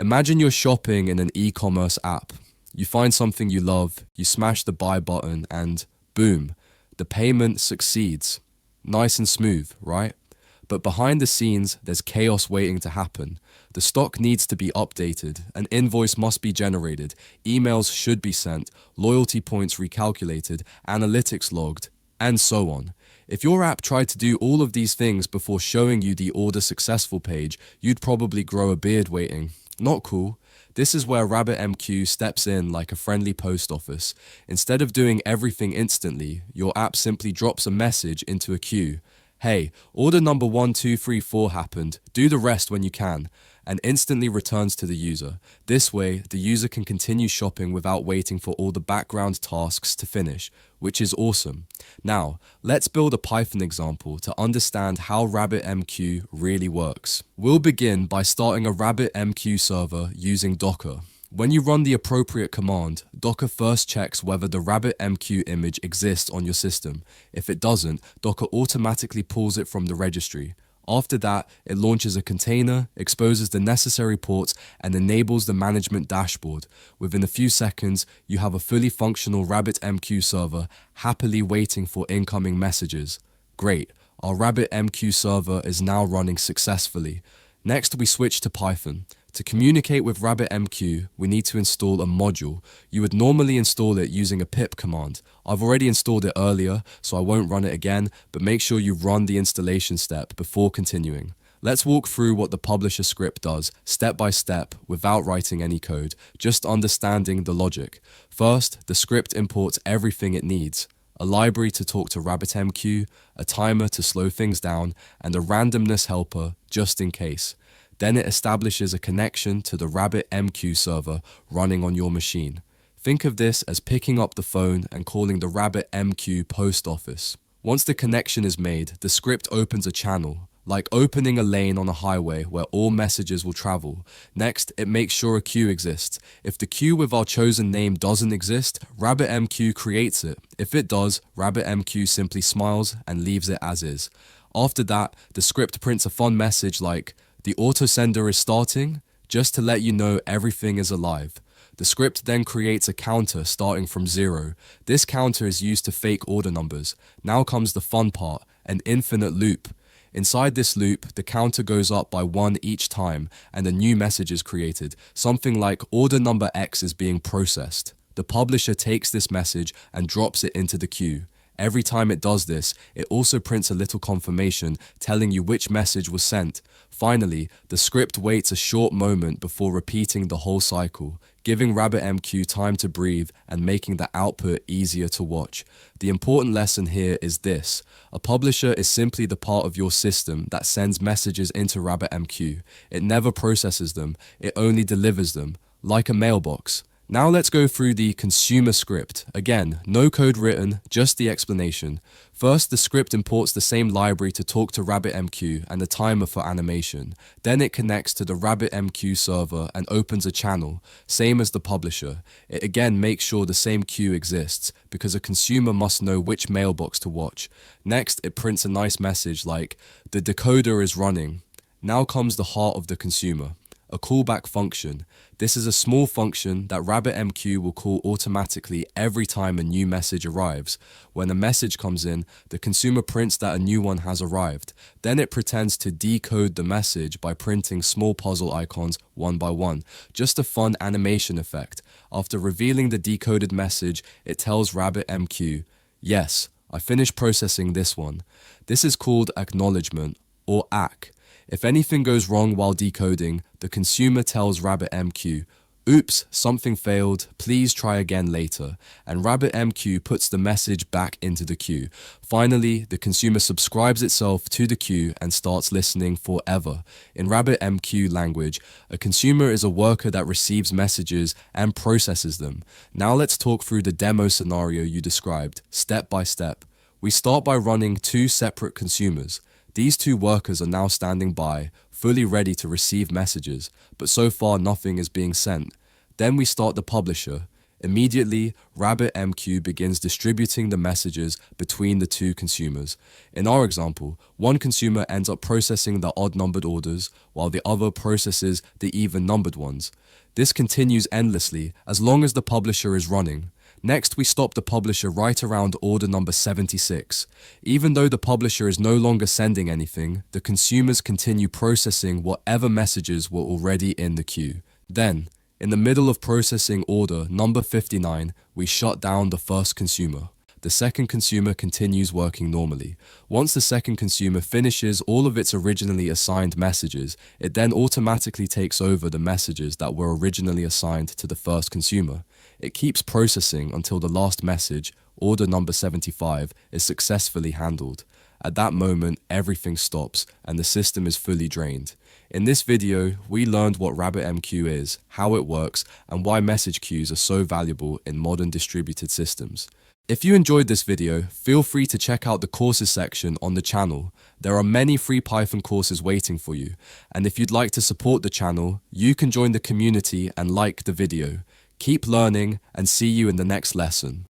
Imagine you're shopping in an e-commerce app. You find something you love, you smash the buy button, and boom, the payment succeeds. Nice and smooth, right? But behind the scenes, there's chaos waiting to happen. The stock needs to be updated, an invoice must be generated, emails should be sent, loyalty points recalculated, analytics logged, and so on. If your app tried to do all of these things before showing you the order successful page, you'd probably grow a beard waiting. Not cool. This is where RabbitMQ steps in like a friendly post office. Instead of doing everything instantly, your app simply drops a message into a queue. Hey, order number 1234 happened, do the rest when you can, and instantly returns to the user. This way, the user can continue shopping without waiting for all the background tasks to finish, which is awesome. Now, let's build a Python example to understand how RabbitMQ really works. We'll begin by starting a RabbitMQ server using Docker. When you run the appropriate command, Docker first checks whether the RabbitMQ image exists on your system. If it doesn't, Docker automatically pulls it from the registry. After that, it launches a container, exposes the necessary ports, and enables the management dashboard. Within a few seconds, you have a fully functional RabbitMQ server happily waiting for incoming messages. Great, our RabbitMQ server is now running successfully. Next, we switch to Python. To communicate with RabbitMQ, we need to install a module. You would normally install it using a pip command. I've already installed it earlier, so I won't run it again, but make sure you run the installation step before continuing. Let's walk through what the publisher script does, step by step, without writing any code, just understanding the logic. First, the script imports everything it needs. A library to talk to RabbitMQ, a timer to slow things down, and a randomness helper just in case. Then it establishes a connection to the RabbitMQ server running on your machine. Think of this as picking up the phone and calling the RabbitMQ post office. Once the connection is made, the script opens a channel, like opening a lane on a highway where all messages will travel. Next, it makes sure a queue exists. If the queue with our chosen name doesn't exist, RabbitMQ creates it. If it does, RabbitMQ simply smiles and leaves it as is. After that, the script prints a fun message like, "The autosender is starting," just to let you know everything is alive. The script then creates a counter starting from 0. This counter is used to fake order numbers. Now comes the fun part, an infinite loop. Inside this loop, the counter goes up by 1 each time and a new message is created, something like order number X is being processed. The publisher takes this message and drops it into the queue. Every time it does this, it also prints a little confirmation telling you which message was sent. Finally, the script waits a short moment before repeating the whole cycle, giving RabbitMQ time to breathe and making the output easier to watch. The important lesson here is this: a publisher is simply the part of your system that sends messages into RabbitMQ. It never processes them, it only delivers them, like a mailbox. Now let's go through the consumer script. Again, no code written, just the explanation. First, the script imports the same library to talk to RabbitMQ and a timer for animation. Then it connects to the RabbitMQ server and opens a channel, same as the publisher. It again makes sure the same queue exists, because a consumer must know which mailbox to watch. Next, it prints a nice message like, "The decoder is running." Now comes the heart of the consumer. A callback function. This is a small function that RabbitMQ will call automatically every time a new message arrives. When a message comes in, the consumer prints that a new one has arrived. Then it pretends to decode the message by printing small puzzle icons one by one. Just a fun animation effect. After revealing the decoded message, it tells RabbitMQ, "Yes, I finished processing this one." This is called acknowledgement, or ACK. If anything goes wrong while decoding, the consumer tells RabbitMQ, "Oops, something failed, please try again later," and RabbitMQ puts the message back into the queue. Finally, the consumer subscribes itself to the queue and starts listening forever. In RabbitMQ language, a consumer is a worker that receives messages and processes them. Now let's talk through the demo scenario you described, step by step. We start by running 2 separate consumers. These 2 workers are now standing by, fully ready to receive messages, but so far nothing is being sent. Then we start the publisher. Immediately, RabbitMQ begins distributing the messages between the two consumers. In our example, one consumer ends up processing the odd-numbered orders, while the other processes the even-numbered ones. This continues endlessly as long as the publisher is running. Next, we stop the publisher right around order number 76. Even though the publisher is no longer sending anything, the consumers continue processing whatever messages were already in the queue. Then, in the middle of processing order number 59, we shut down the first consumer. The second consumer continues working normally. Once the second consumer finishes all of its originally assigned messages, it then automatically takes over the messages that were originally assigned to the first consumer. It keeps processing until the last message, order number 75, is successfully handled. At that moment, everything stops and the system is fully drained. In this video, we learned what RabbitMQ is, how it works, and why message queues are so valuable in modern distributed systems. If you enjoyed this video, feel free to check out the courses section on the channel. There are many free Python courses waiting for you. And if you'd like to support the channel, you can join the community and like the video. Keep learning and see you in the next lesson.